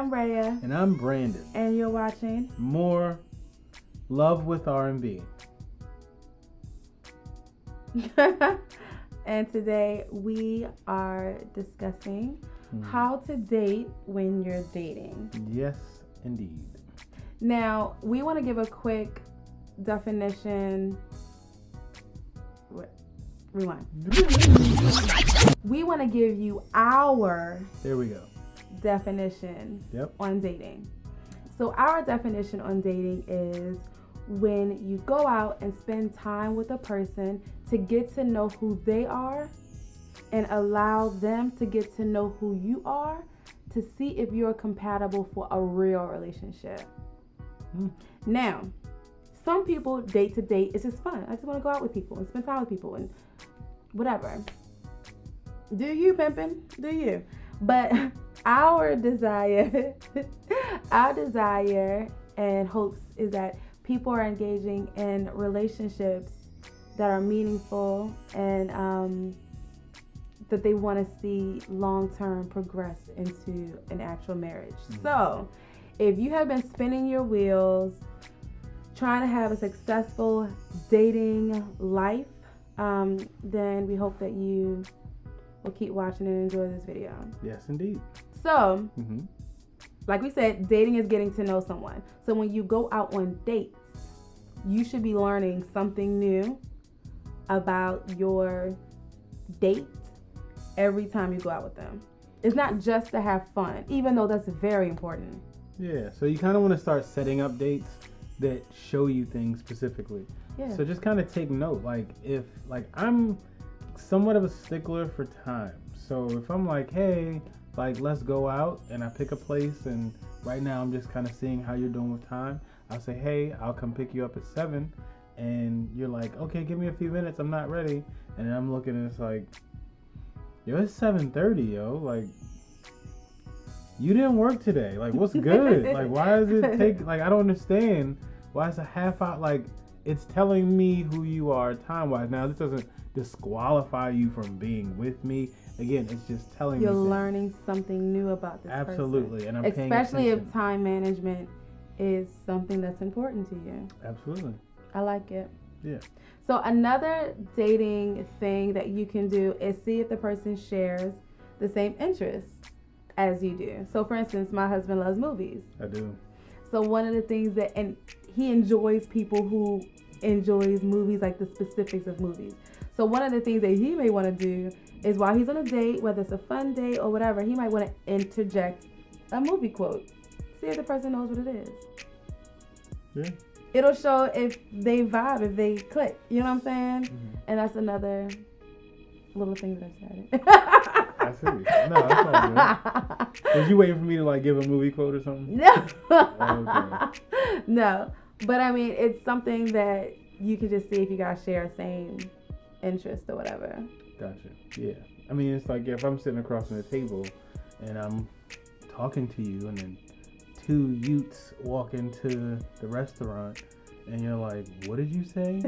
am Rhea. And I'm Brandon. And you're watching More Love with R&B. And today we are discussing how to date when you're dating. Yes, indeed. Now, we want to give a quick definition. Rewind. We want to give you our definition on dating. So our definition on dating is when you go out and spend time with a person to get to know who they are and allow them to get to know who you are to see if you're compatible for a real relationship. Now, some people date to date. It's just fun. I just want to go out with people and spend time with people and whatever. Do you, pimpin'? Do you? But our desire and hopes is that people are engaging in relationships that are meaningful and that they want to see long-term progress into an actual marriage. So, if you have been spinning your wheels, trying to have a successful dating life, then we hope that you will keep watching and enjoy this video. Yes, indeed. So, like we said, dating is getting to know someone. So when you go out on dates, you should be learning something new about your date every time you go out with them. It's not just to have fun, even though that's very important. Yeah, so you kind of want to start setting up dates that show you things specifically. Yeah. So just kind of take note. If I'm somewhat of a stickler for time. So if I'm like, hey, let's go out, and I pick a place, and right now I'm just kind of seeing how you're doing with time. I'll say, hey, I'll come pick you up at 7, and you're like, okay, give me a few minutes, I'm not ready. And then I'm looking, and it's like, yo, it's 7:30, yo. You didn't work today. What's good? Why does it take, I don't understand why it's a half hour. It's telling me who you are time-wise. Now, this doesn't disqualify you from being with me. Again, it's just telling you're me learning something new about this person. Absolutely, and I'm paying especially attention. if time management is something that's important to you. Absolutely. I like it. Yeah. So another dating thing that you can do is see if the person shares the same interests as you do. So for instance, my husband loves movies. I do. So one of the things and he enjoys people who enjoys movies, the specifics of movies. So one of the things that he may want to do is while he's on a date, whether it's a fun date or whatever, he might want to interject a movie quote. See if the person knows what it is. Yeah. It'll show if they vibe, if they click. You know what I'm saying? And that's another little thing that I started. I see. No, that's all good. Was you waiting for me to give a movie quote or something? No. Okay. No. But I mean, it's something that you can just see if you guys share the same interest or whatever. Gotcha. Yeah. I mean, it's if I'm sitting across from the table and I'm talking to you, and then 2 youths walk into the restaurant, and you're like, what did you say?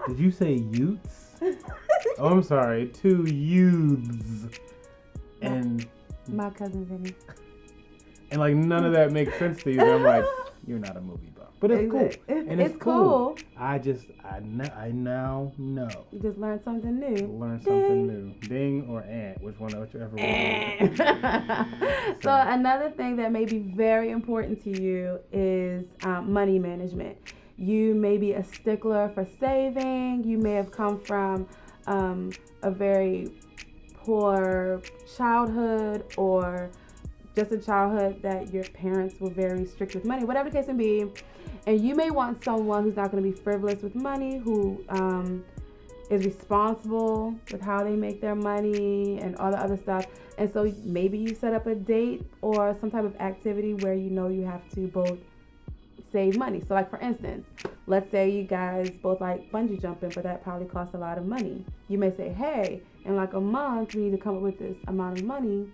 Did you say youths? Oh, I'm sorry. 2 youths. And my cousin Vinny. And none of that makes sense to you. And I'm like, you're not a movie buff. But it's cool. And it's cool. I now know. You just learned something new. Something new. Ding or ant, whichever one. So another thing that may be very important to you is money management. You may be a stickler for saving. You may have come from a very poor childhood, or just a childhood that your parents were very strict with money, whatever the case may be. And you may want someone who's not going to be frivolous with money, who is responsible with how they make their money and all the other stuff. And so maybe you set up a date or some type of activity where you have to both save money. So for instance, let's say you guys both like bungee jumping, but that probably costs a lot of money. You may say, hey, in a month, we need to come up with this amount of money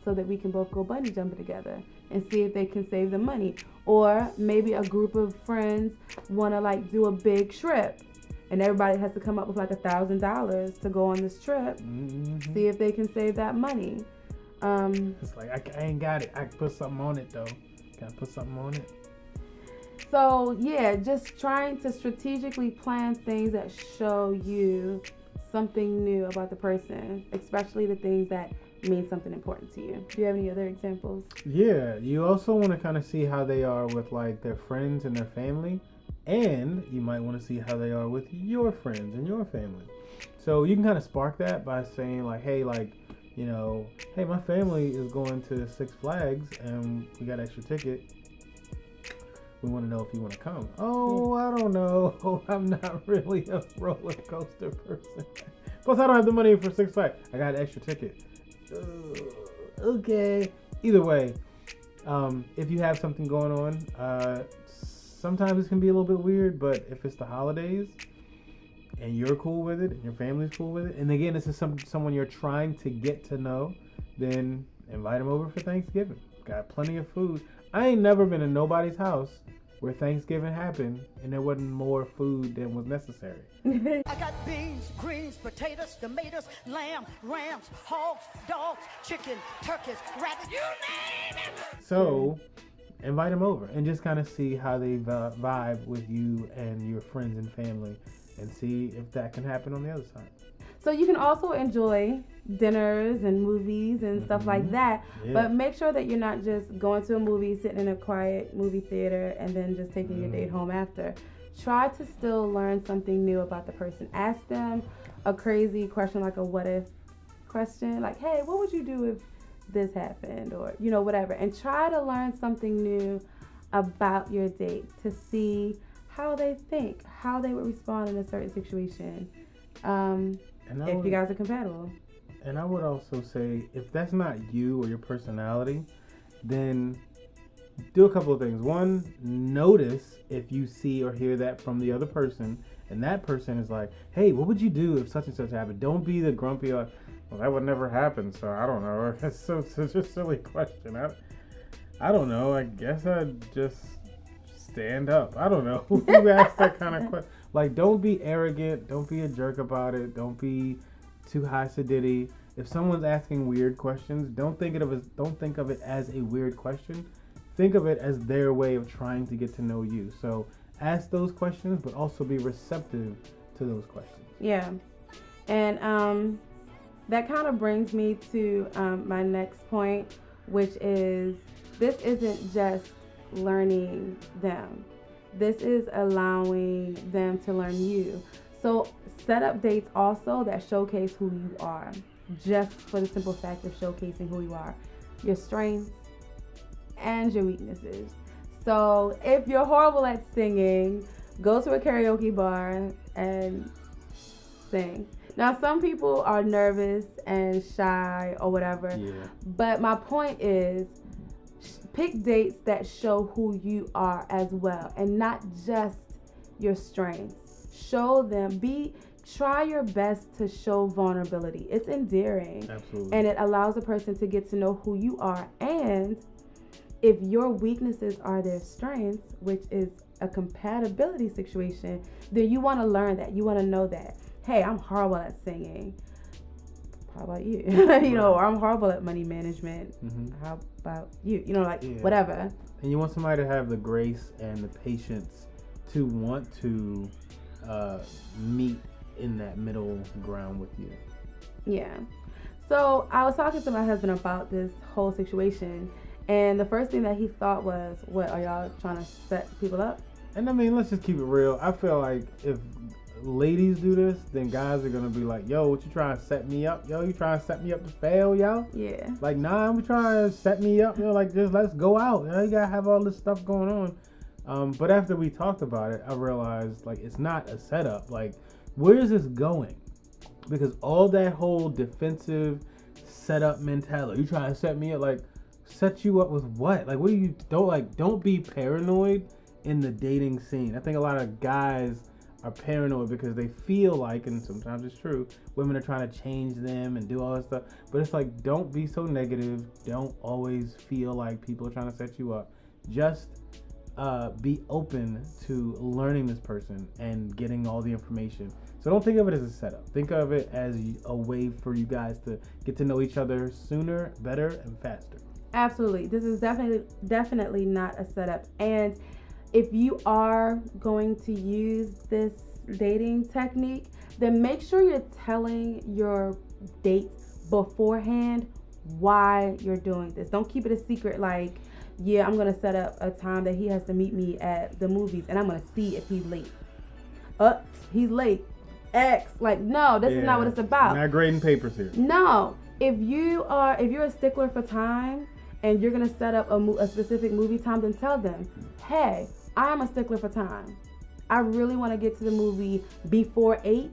so that we can both go bungee jumping together and see if they can save the money. Or maybe a group of friends want to do a big trip, and everybody has to come up with $1,000 to go on this trip. See if they can save that money. It's like I ain't got it. I can put something on it though. Can I put something on it? So yeah, just trying to strategically plan things that show you something new about the person, especially the things that mean something important to you. Do you have any other examples? Yeah, you also want to kind of see how they are with like their friends and their family, and you might want to see how they are with your friends and your family. So you can kind of spark that by saying like, hey, like, you know, hey, my family is going to Six Flags and we got extra ticket. We want to know if you want to come. Oh, I don't know. I'm not really a roller coaster person. Plus, I don't have the money for Six Flags. I got an extra ticket. Okay. Either way, if you have something going on, sometimes it can be a little bit weird, but if it's the holidays and you're cool with it and your family's cool with it, and again, this is someone you're trying to get to know, then invite them over for Thanksgiving. Got plenty of food. I ain't never been in nobody's house where Thanksgiving happened and there wasn't more food than was necessary. I got beans, greens, potatoes, tomatoes, lamb, rams, hogs, dogs, chicken, turkeys, rabbits, you name it. So invite them over and just kind of see how they vibe with you and your friends and family, and see if that can happen on the other side. So you can also enjoy dinners and movies and stuff like that, but make sure that you're not just going to a movie, sitting in a quiet movie theater, and then just taking your date home after. Try to still learn something new about the person. Ask them a crazy question, like a what if question, like, hey, what would you do if this happened, or you know, whatever, and try to learn something new about your date to see how they think, how they would respond in a certain situation, if you guys are compatible. And I would also say, if that's not you or your personality, then do a couple of things. One, notice if you see or hear that from the other person, and that person is like, hey, what would you do if such and such happened? Don't be the grumpy, like, well, that would never happen, so I don't know. That's such a silly question. I don't know. I guess I'd just stand up. I don't know. Who asked that kind of question? Like, don't be arrogant. Don't be a jerk about it. Don't be too high sedity. If someone's asking weird questions, don't think of it as a weird question. Think of it as their way of trying to get to know you. So ask those questions, but also be receptive to those questions. Yeah. And that kind of brings me to my next point, which is this isn't just learning them. This is allowing them to learn you. So set up dates also that showcase who you are, just for the simple fact of showcasing who you are, your strengths and your weaknesses. So if you're horrible at singing, go to a karaoke bar and sing. Now, some people are nervous and shy or whatever, but my point is, pick dates that show who you are as well, and not just your strengths. Show them, try your best to show vulnerability. It's endearing. Absolutely. And it allows a person to get to know who you are. And if your weaknesses are their strengths, which is a compatibility situation, then you want to learn that. You want to know that, hey, I'm horrible at singing. How about you? Or I'm horrible at money management. How about you? Whatever. And you want somebody to have the grace and the patience to want to meet in that middle ground with you. Yeah. So I was talking to my husband about this whole situation, and the first thing that he thought was, what, are y'all trying to set people up? And I mean, let's just keep it real. I feel like if ladies do this, then guys are gonna be like, yo, what you trying to set me up? Yo, you trying to set me up to fail, yo? Yeah. Like, nah, I'm trying to set me up, like, just let's go out. You gotta have all this stuff going on. But after we talked about it, I realized, like, it's not a setup. Like, where is this going? Because all that whole defensive setup mentality, you trying to set me up, like, set you up with what? Like, what do you, don't be paranoid in the dating scene. I think a lot of guys are paranoid because they feel like, and sometimes it's true, women are trying to change them and do all that stuff. But it's like, don't be so negative. Don't always feel like people are trying to set you up. Just be open to learning this person and getting all the information. So don't think of it as a setup. Think of it as a way for you guys to get to know each other sooner, better, and faster. Absolutely. This is definitely not a setup. And if you are going to use this dating technique, then make sure you're telling your dates beforehand why you're doing this. Don't keep it a secret like, yeah, I'm going to set up a time that he has to meet me at the movies and I'm going to see if he's late. He's late. X. Like, no, this is not what it's about. Not grading papers here. No. If you're a stickler for time and you're going to set up a specific movie time, then tell them, hey, I'm a stickler for time. I really want to get to the movie before 8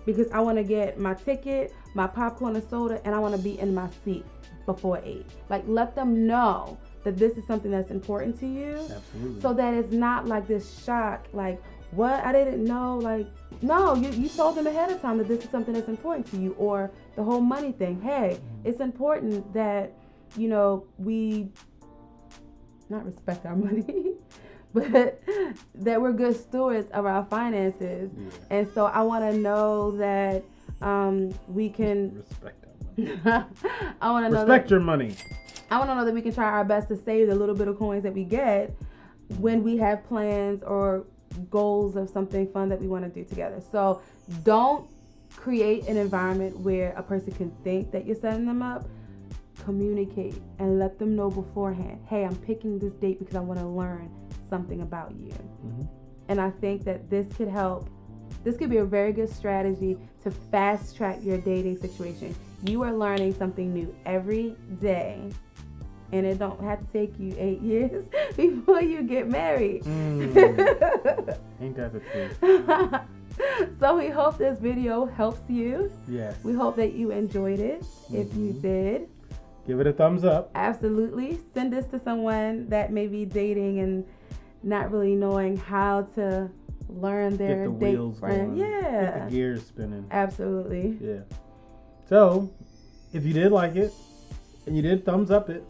because I want to get my ticket, my popcorn and soda, and I want to be in my seat before 8. Like, let them know that this is something that's important to you. Absolutely. So that it's not like this shock, like, what? I didn't know. Like, no, you told them ahead of time that this is something that's important to you. Or the whole money thing. Hey, it's important that, we not respect our money, but that we're good stewards of our finances. Yeah. And so I want to know that we can respect our money. I want to know respect your money. I want to know that we can try our best to save the little bit of coins that we get when we have plans or goals of something fun that we want to do together. So don't create an environment where a person can think that you're setting them up. Communicate and let them know beforehand, hey, I'm picking this date because I want to learn something about you. Mm-hmm. And I think that this could help. This could be a very good strategy to fast track your dating situation. You are learning something new every day. And it don't have to take you 8 years before you get married. Ain't that the truth? So we hope this video helps you. Yes. We hope that you enjoyed it. Mm-hmm. If you did, give it a thumbs up. Absolutely. Send this to someone that may be dating and not really knowing how to learn their date friend. Yeah. Get the gears spinning. Absolutely. Yeah. So, if you did like it and you did thumbs up it,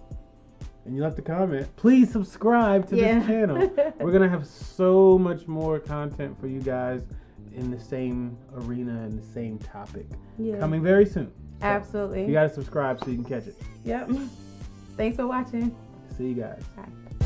and you left a comment, please subscribe to this channel. We're going to have so much more content for you guys in the same arena and the same topic coming very soon. So absolutely. You got to subscribe so you can catch it. Yep. Thanks for watching. See you guys. Bye.